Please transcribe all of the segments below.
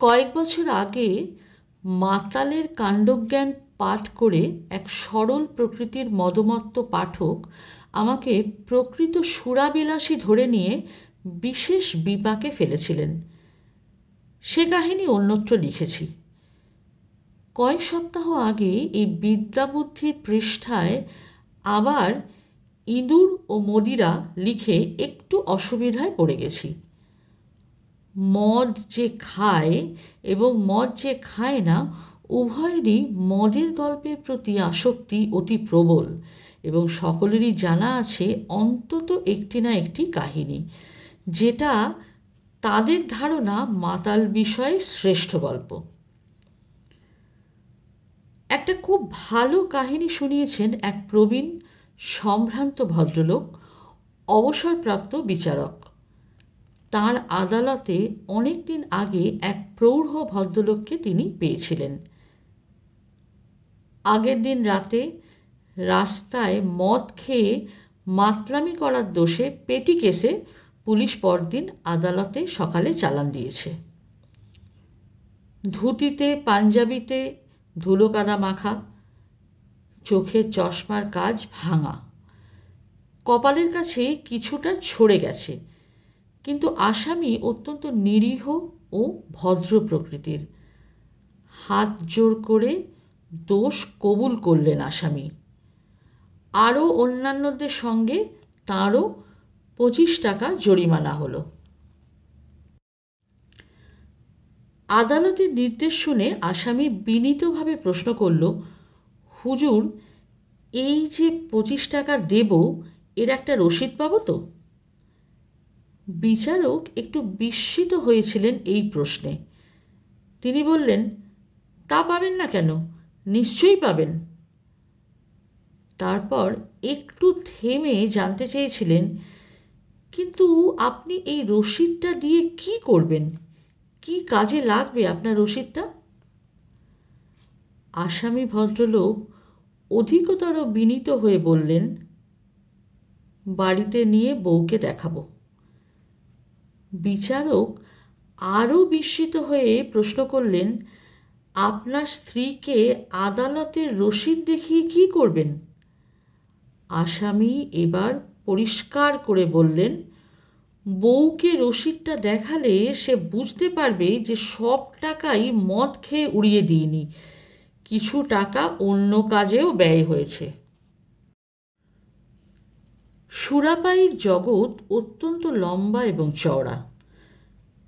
কয়েক বছর আগে মাতালের কাণ্ডজ্ঞান পাঠ করে এক সরল প্রকৃতির মদমত্ত পাঠক আমাকে প্রকৃত সুরাবিলাসী ধরে নিয়ে বিশেষ বিপাকে ফেলেছিলেন। সে কাহিনী অন্যত্র লিখেছি। কয়েক সপ্তাহ আগে এই বিদ্যাবুদ্ধির পৃষ্ঠায় আবার ইঁদুর ও মদিরা লিখে একটু অসুবিধায় পড়ে গেছি। মদ যে খায় এবং মদ যে খায় না, উভয়েরই মদের গল্পের প্রতি আসক্তি অতি প্রবল, এবং সকলেরই জানা আছে অন্তত একটি না একটি কাহিনী, যেটা তাদের ধারণা মাতাল বিষয়ে শ্রেষ্ঠ গল্প। একটা খুব ভালো কাহিনী শুনিয়েছেন এক প্রবীণ সম্ভ্রান্ত ভদ্রলোক, অবসরপ্রাপ্ত বিচারক। তার আদালতে অনেক দিন আগে এক প্রৌঢ় ভদ্রলোককে তিনি পেয়েছিলেন। আগের দিন রাতে রাস্তায় মদ খেয়ে মাতলামি করার দোষে পেটি কেসে পুলিশ পরদিন আদালতে সকালে চালান দিয়েছে। ধুতিতে পাঞ্জাবিতে ধুলো কাদা মাখা, চোখের চশমার কাজ ভাঙা, কপালের কাছে কিছুটা ছড়ে গেছে, কিন্তু আসামি অত্যন্ত নিরীহ ও ভদ্র প্রকৃতির। হাত জোর করে দোষ কবুল করলেন আসামি। আরও অন্যান্যদের সঙ্গে তাঁরও 25 টাকা জরিমানা হলো। আদালতের নির্দেশ শুনে আসামি বিনীতভাবে প্রশ্ন করল, হুজুর, এই যে 25 টাকা দেব, এর একটা রসিদ পাবো তো? বিচারক একটু বিস্মিত হয়েছিলেন এই প্রশ্নে। তিনি বললেন, তা পাবেন না কেন, নিশ্চয়ই পাবেন। তারপর একটু থেমে জানতে চেয়েছিলেন, কিন্তু আপনি এই রসিদটা দিয়ে কি করবেন? কি কাজে লাগবে আপনার রসিদটা? আসামি ভদ্রলোক অধিকতর বিনীত হয়ে বললেন, বাড়িতে নিয়ে বউকে দেখাবো। বিচারক আরও বিস্মিত হয়ে প্রশ্ন করলেন, আপনার স্ত্রীকে আদালতের রসিদ দেখিয়ে কি করবেন? আসামি এবার পরিষ্কার করে বললেন, বউকে রসিদটা দেখালে সে বুঝতে পারবে যে সব টাকাই মদ খেয়ে উড়িয়ে দিইনি, কিছু টাকা অন্য কাজেও ব্যয় হয়েছে। সুরাপাইয়ের জগৎ অত্যন্ত লম্বা এবং চওড়া।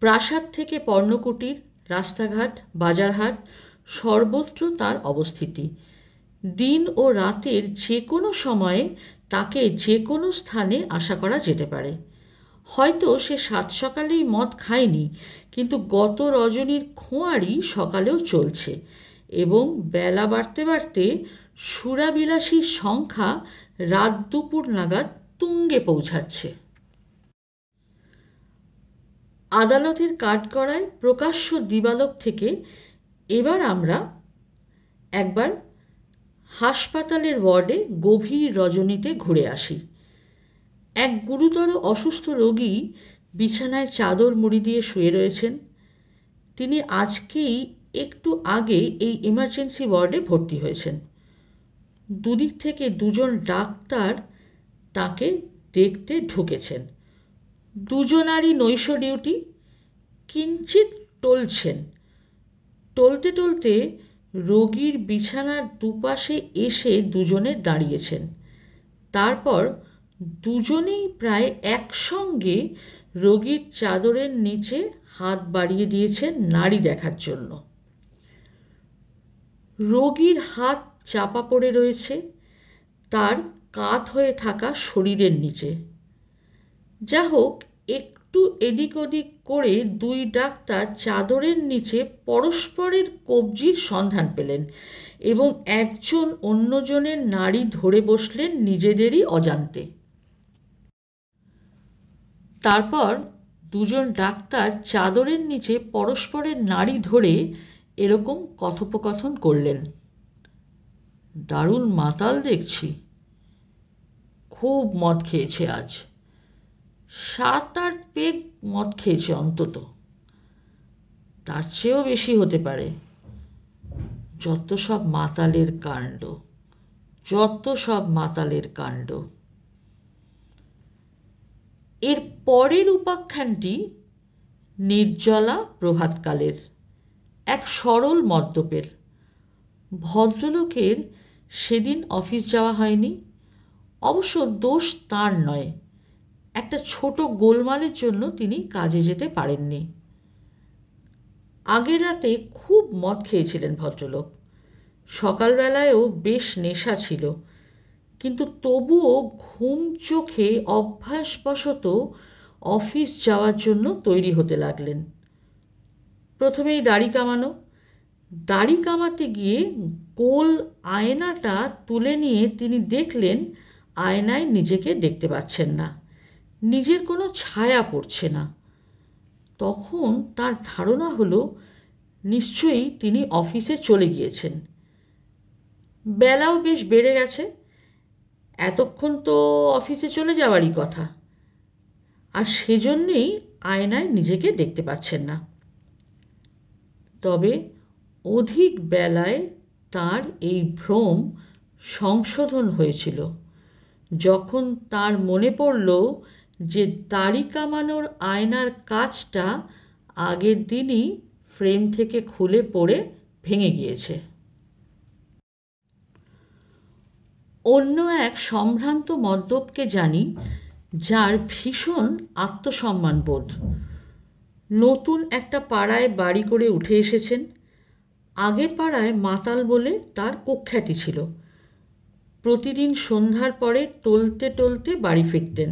প্রাসাদ থেকে পর্ণকুটির, রাস্তাঘাট, বাজারহাট সর্বত্র তার অবস্থিতি। দিন ও রাতের যে কোনো সময়ে তাকে যে কোনো স্থানে আশা করা যেতে পারে। হয়তো সে সাত সকালেই মদ খায়নি, কিন্তু গত রজনীর খোঁয়ারি সকালেও চলছে, এবং বেলা বাড়তে বাড়তে সুরাবিলাসীর সংখ্যা রাত দুপুর নাগাদ তুঙ্গে পৌঁছাচ্ছে। আদালতের কাঠগড়ায় প্রকাশ্য দিবালোক থেকে এবার আমরা একবার হাসপাতালের ওয়ার্ডে গভীর রজনীতে ঘুরে আসি। এক গুরুতর অসুস্থ রোগী বিছানায় চাদর মুড়ি দিয়ে শুয়ে রয়েছেন। তিনি আজকেই একটু আগে এই এমার্জেন্সি ওয়ার্ডে ভর্তি হয়েছেন। দুদিক থেকে দুজন ডাক্তার তাকে দেখতে ঢুকেছেন। দুজনারই নৈশ ডিউটি। কিঞ্চিত টলছেন। টলতে টলতে রোগীর বিছানার দুপাশে এসে দুজনে দাঁড়িয়েছেন। তারপর দুজনেই প্রায় একসঙ্গে রোগীর চাদরের নিচে হাত বাড়িয়ে দিয়েছেন নাড়ি দেখার জন্য। রোগীর হাত চাপা পড়ে রয়েছে তার কাত হয়ে থাকা শরীরের নিচে। যা হোক, একটু এদিক ওদিক করে দুই ডাক্তার চাদরের নিচে পরস্পরের কবজির সন্ধান পেলেন এবং একজন অন্যজনের নাড়ি ধরে বসলেন নিজেদেরই অজান্তে। তারপর দুজন ডাক্তার চাদরের নিচে পরস্পরের নাড়ি ধরে এরকম কথোপকথন করলেন, দারুণ মাতাল দেখছি, খুব মদ খেয়েছে আজ, 7-8 পেগ মদ খেয়েছে অন্তত। তার চেয়েও বেশি হতে পারে। যত সব মাতালের কাণ্ড, যত সব মাতালের কাণ্ড। এর পরের উপাখ্যানটি নির্জলা প্রভাতকালের, এক সরল মদ্যপের। ভদ্রলোকের সেদিন অফিস যাওয়া হয়নি। অবশ্য দোষ তার নয়, একটা ছোট গোলমালের জন্য তিনি কাজে যেতে পারেননি। আগের রাতে খুব মদ খেয়েছিলেন ভদ্রলোক। সকালবেলায়ও বেশ নেশা ছিল, কিন্তু তবুও ঘুম চোখে অভ্যাসবশত অফিস যাওয়ার জন্য তৈরি হতে লাগলেন। প্রথমেই দাড়ি কামানো। দাড়ি কামাতে গিয়ে গোল আয়নাটা তুলে নিয়ে তিনি দেখলেন আয়নায় নিজেকে দেখতে পাচ্ছেন না, নিজের কোনো ছায়া পড়ছে না। তখন তার ধারণা হলো নিশ্চয়ই তিনি অফিসে চলে গিয়েছেন। বেলাও বেশ বেড়ে গেছে, এতক্ষণ তো অফিসে চলে যাওয়ারই কথা, আর সেজন্যেই আয়নায় নিজেকে দেখতে পাচ্ছেন না। তবে অধিক বেলায় তার এই ভ্রম সংশোধন হয়েছিল যখন তার মনে পড়ল যে দাড়ি কামানোর আয়নার কাচটা আগের দিনই ফ্রেম থেকে খুলে পড়ে ভেঙে গিয়েছে। অন্য এক সম্ভ্রান্ত মদ্যপকে জানি, যার ভীষণ আত্মসম্মান বোধ। নতুন একটা পাড়ায় বাড়ি করে উঠে এসেছেন। আগের পাড়ায় মাতাল বলে তার কুখ্যাতি ছিল। প্রতিদিন সন্ধ্যার পরে টলতে টলতে বাড়ি ফিরতেন।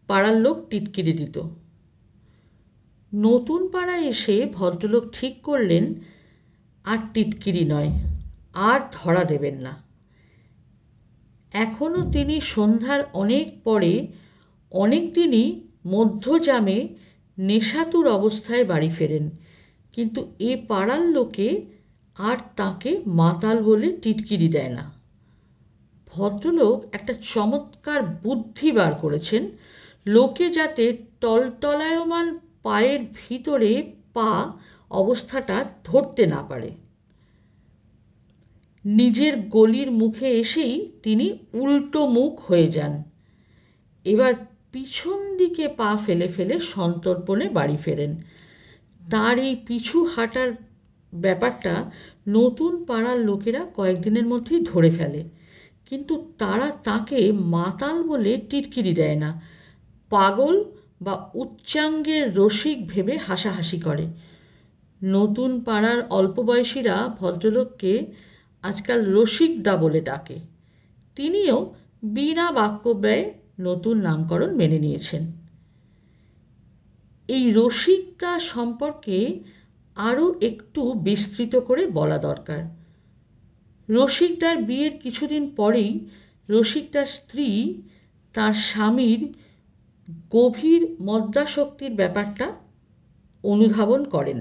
পাড়ার লোক টিটকিরি দিত। নতুন পাড়ায় এসে ভদ্রলোক ঠিক করলেন আর টিটকিরি নয়, আর ধরা দেবেন না। এখনও তিনি সন্ধ্যার অনেক পরে অনেক দিনই মধ্যজামে নেশাতুর অবস্থায় বাড়ি ফেরেন, কিন্তু এ পাড়ার লোকে আর তাকে মাতাল বলে টিটকিরি দেয় না। ভদ্রলোক একটা চমৎকার বুদ্ধি বার করেছেন, লোকে যাতে টলটলায়মান পায়ের ভিতরে পা অবস্থাটা ধরতে না পারে। নিজের গলির মুখে এসেই তিনি উল্টো মুখ হয়ে যান। এবার পিছন দিকে পা ফেলে ফেলে সন্তর্পণে বাড়ি ফেরেন। তার এই পিছু হাঁটার ব্যাপারটা নতুন পাড়ার লোকেরা কয়েকদিনের মধ্যেই ধরে ফেলে, কিন্তু তারা তাকে মাতাল বলে টিটকিরি দেয় না, পাগল বা উচ্চাঙ্গের রসিক ভেবে হাসাহাসি করে। নতুন পাড়ার অল্প বয়সীরা ভদ্রলোককে আজকাল রসিকদা বলে ডাকে। তিনিও বিনা বাক্যব্যয়ে নতুন নামকরণ মেনে নিয়েছেন। এই রসিকদা সম্পর্কে আরও একটু বিস্তৃত করে বলা দরকার। রসিকদার বিয়ের কিছুদিন পরেই রসিকদার স্ত্রী তার স্বামীর গভীর মদ্যাসক্তির ব্যাপারটা অনুধাবন করেন।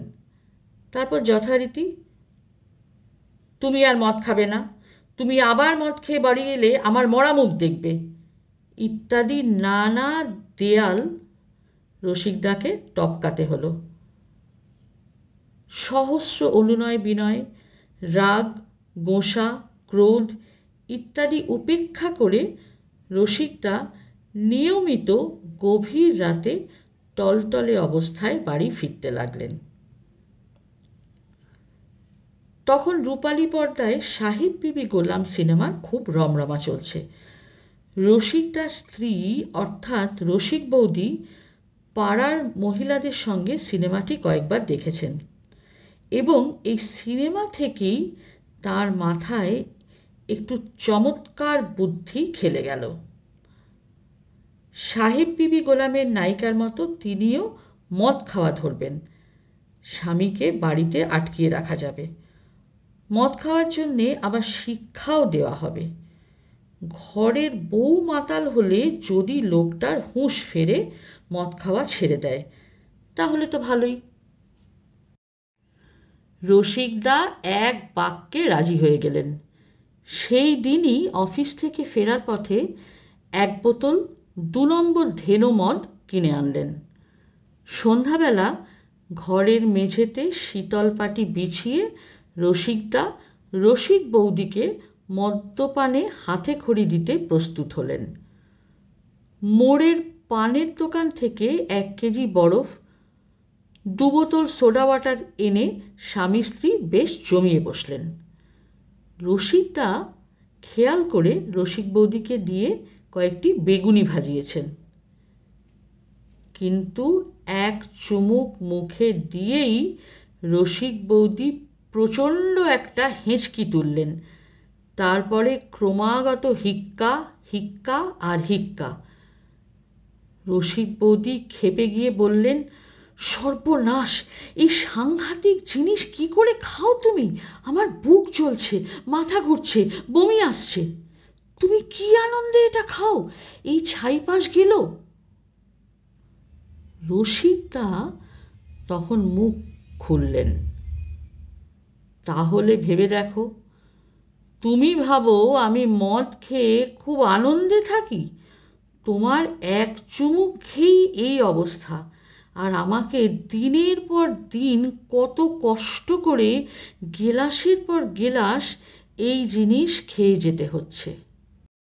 তারপর যথারীতি, তুমি আর মদ খাবে না, তুমি আবার মদ খেয়ে বাড়ি এলে আমার মরা মুখ দেখবে, ইত্যাদি নানা দেয়াল রসিকদাকে টপকাতে হলো। সহস্র অনুনয় বিনয়, রাগ, গোঁসা, ক্রোধ ইত্যাদি উপেক্ষা করে রসিকদা নিয়মিত গভীর রাতে টলটলে অবস্থায় বাড়ি ফিরতে লাগলেন। তখন রূপালী পর্দায় সাহিব বিবি গোলাম সিনেমার খুব রমরমা চলছে। রসিকদার স্ত্রী অর্থাৎ রসিক বৌদি পাড়ার মহিলাদের সঙ্গে সিনেমাটি কয়েকবার দেখেছেন, এবং এই সিনেমা থেকেই তার মাথায় একটু চমৎকার বুদ্ধি খেলে গেল। সাহেব বিবি গোলামের নায়িকার মতো তিনিও মদ খাওয়া ধরবেন। স্বামীকে বাড়িতে আটকিয়ে রাখা যাবে, মদ খাওয়ার জন্যে আবার শিক্ষাও দেওয়া হবে। ঘরের বউ মাতাল হলে যদি লোকটার হুঁশ ফেরে মদ খাওয়া ছেড়ে দেয় তাহলে তো ভালোই। রসিকদা এক বাক্যে রাজি হয়ে গেলেন। সেই দিনই অফিস থেকে ফেরার পথে এক বোতল 2 নম্বর ধেনো মদ কিনে আনলেন। সন্ধ্যাবেলা ঘরের মেঝেতে শীতল পাটি বিছিয়ে রসিকদা রসিক বৌদিকে মদ্যপানে হাতে খড়ি দিতে প্রস্তুত হলেন। মোড়ের পানের দোকান থেকে 1 কেজি বরফ, 2 বোতল সোডা ওয়াটার এনে স্বামী স্ত্রী বেশ জমিয়ে বসলেন। রসিকদা খেয়াল করে রসিক বৌদিকে দিয়ে কয়েকটি বেগুনি ভাজিয়েছেন, কিন্তু এক চুমুক মুখে দিয়েই রসিক বৌদি প্রচণ্ড একটা হেঁচকি তুললেন। তারপরে ক্রমাগত হিক্কা হিক্কা আর হিক্কা। রসিক বৌদি ক্ষেপে গিয়ে বললেন, সর্বনাশ, এই সাংঘাতিক জিনিস কি করে খাও তুমি? আমার বুক জ্বলছে, মাথা ঘুরছে, বমি আসছে। তুমি কি আনন্দে এটা খাও? এই ছাইপাশ গেল। রসিকদা তখন মুখ খুললেন, তাহলে ভেবে দেখো, তুমি ভাবো আমি মদ খেয়ে খুব আনন্দে থাকি? তোমার এক চুমুক খেয়েই এই অবস্থা, আর আমাকে দিনের পর দিন কত কষ্ট করে গেলাসের পর গেলাস এই জিনিস খেয়ে যেতে হচ্ছে।